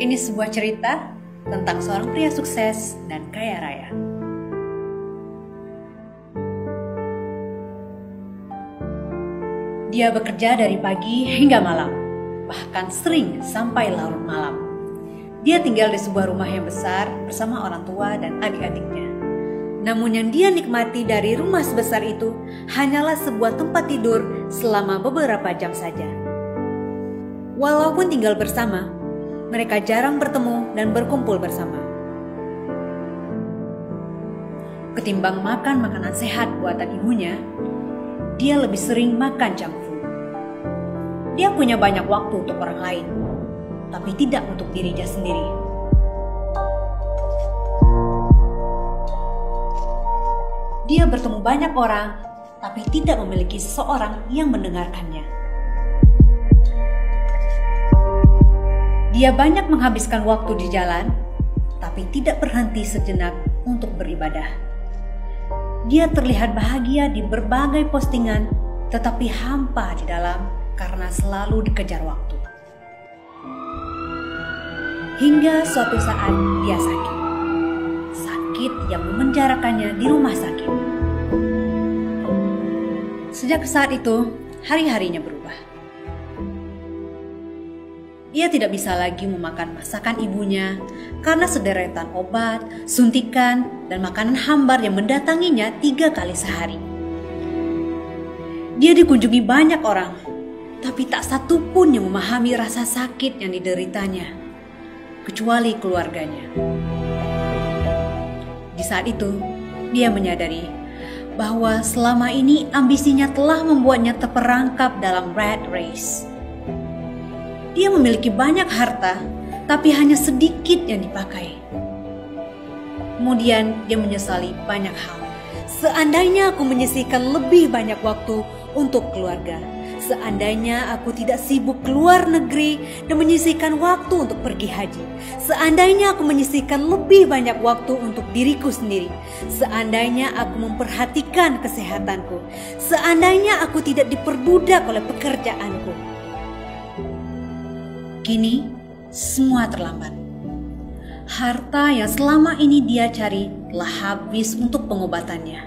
Ini sebuah cerita tentang seorang pria sukses dan kaya raya. Dia bekerja dari pagi hingga malam, bahkan sering sampai larut malam. Dia tinggal di sebuah rumah yang besar bersama orang tua dan adik-adiknya. Namun yang dia nikmati dari rumah sebesar itu hanyalah sebuah tempat tidur selama beberapa jam saja. Walaupun tinggal bersama, mereka jarang bertemu dan berkumpul bersama. Ketimbang makan makanan sehat buatan ibunya, dia lebih sering makan junk food. Dia punya banyak waktu untuk orang lain, tapi tidak untuk dirinya sendiri. Dia bertemu banyak orang, tapi tidak memiliki seseorang yang mendengarkannya. Dia banyak menghabiskan waktu di jalan, tapi tidak berhenti sejenak untuk beribadah. Dia terlihat bahagia di berbagai postingan, tetapi hampa di dalam karena selalu dikejar waktu. Hingga suatu saat dia sakit. Sakit yang memenjarakannya di rumah sakit. Sejak saat itu, hari-harinya berubah. Ia tidak bisa lagi memakan masakan ibunya karena sederetan obat, suntikan, dan makanan hambar yang mendatanginya 3 kali sehari. Dia dikunjungi banyak orang, tapi tak satu pun yang memahami rasa sakit yang dideritanya, kecuali keluarganya. Di saat itu, dia menyadari bahwa selama ini ambisinya telah membuatnya terperangkap dalam rat race. Dia memiliki banyak harta, tapi hanya sedikit yang dipakai. Kemudian dia menyesali banyak hal. Seandainya aku menyisihkan lebih banyak waktu untuk keluarga. Seandainya aku tidak sibuk keluar negeri dan menyisihkan waktu untuk pergi haji. Seandainya aku menyisihkan lebih banyak waktu untuk diriku sendiri. Seandainya aku memperhatikan kesehatanku. Seandainya aku tidak diperbudak oleh pekerjaanku. Kini, semua terlambat. Harta yang selama ini dia cari telah habis untuk pengobatannya.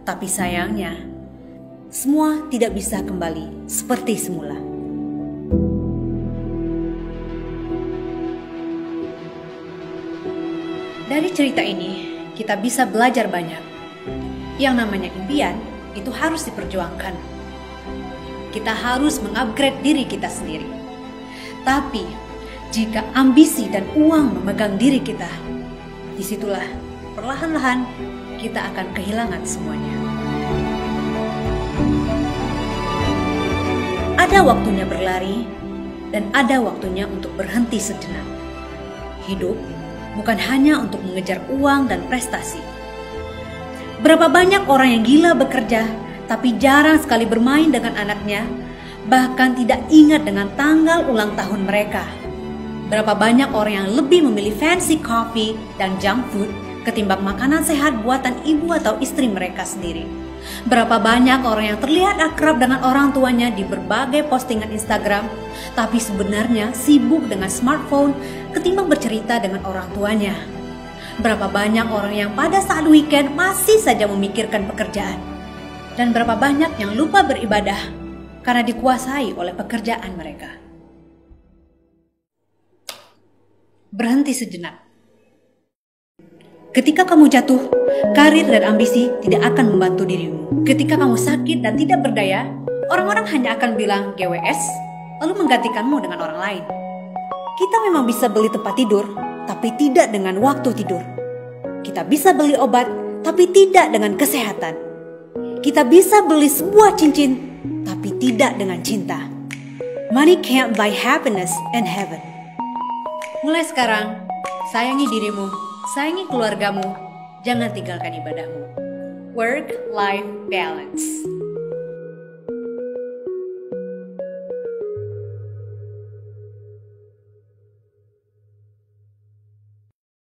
Tapi sayangnya, semua tidak bisa kembali seperti semula. Dari cerita ini, kita bisa belajar banyak. Yang namanya impian, itu harus diperjuangkan. Kita harus mengupgrade diri kita sendiri. Tapi, jika ambisi dan uang memegang diri kita, disitulah perlahan-lahan kita akan kehilangan semuanya. Ada waktunya berlari, dan ada waktunya untuk berhenti sejenak. Hidup bukan hanya untuk mengejar uang dan prestasi. Berapa banyak orang yang gila bekerja, tapi jarang sekali bermain dengan anaknya, bahkan tidak ingat dengan tanggal ulang tahun mereka. Berapa banyak orang yang lebih memilih fancy coffee dan junk food ketimbang makanan sehat buatan ibu atau istri mereka sendiri. Berapa banyak orang yang terlihat akrab dengan orang tuanya di berbagai postingan Instagram, tapi sebenarnya sibuk dengan smartphone ketimbang bercerita dengan orang tuanya. Berapa banyak orang yang pada saat weekend masih saja memikirkan pekerjaan. Dan berapa banyak yang lupa beribadah karena dikuasai oleh pekerjaan mereka. Berhenti sejenak. Ketika kamu jatuh, karir dan ambisi tidak akan membantu dirimu. Ketika kamu sakit dan tidak berdaya, orang-orang hanya akan bilang GWS, lalu menggantikanmu dengan orang lain. Kita memang bisa beli tempat tidur, tapi tidak dengan waktu tidur. Kita bisa beli obat, tapi tidak dengan kesehatan. Kita bisa beli sebuah cincin, tapi tidak dengan cinta. Money can't buy happiness in heaven. Mulai sekarang, sayangi dirimu, sayangi keluargamu, jangan tinggalkan ibadahmu. Work-life balance.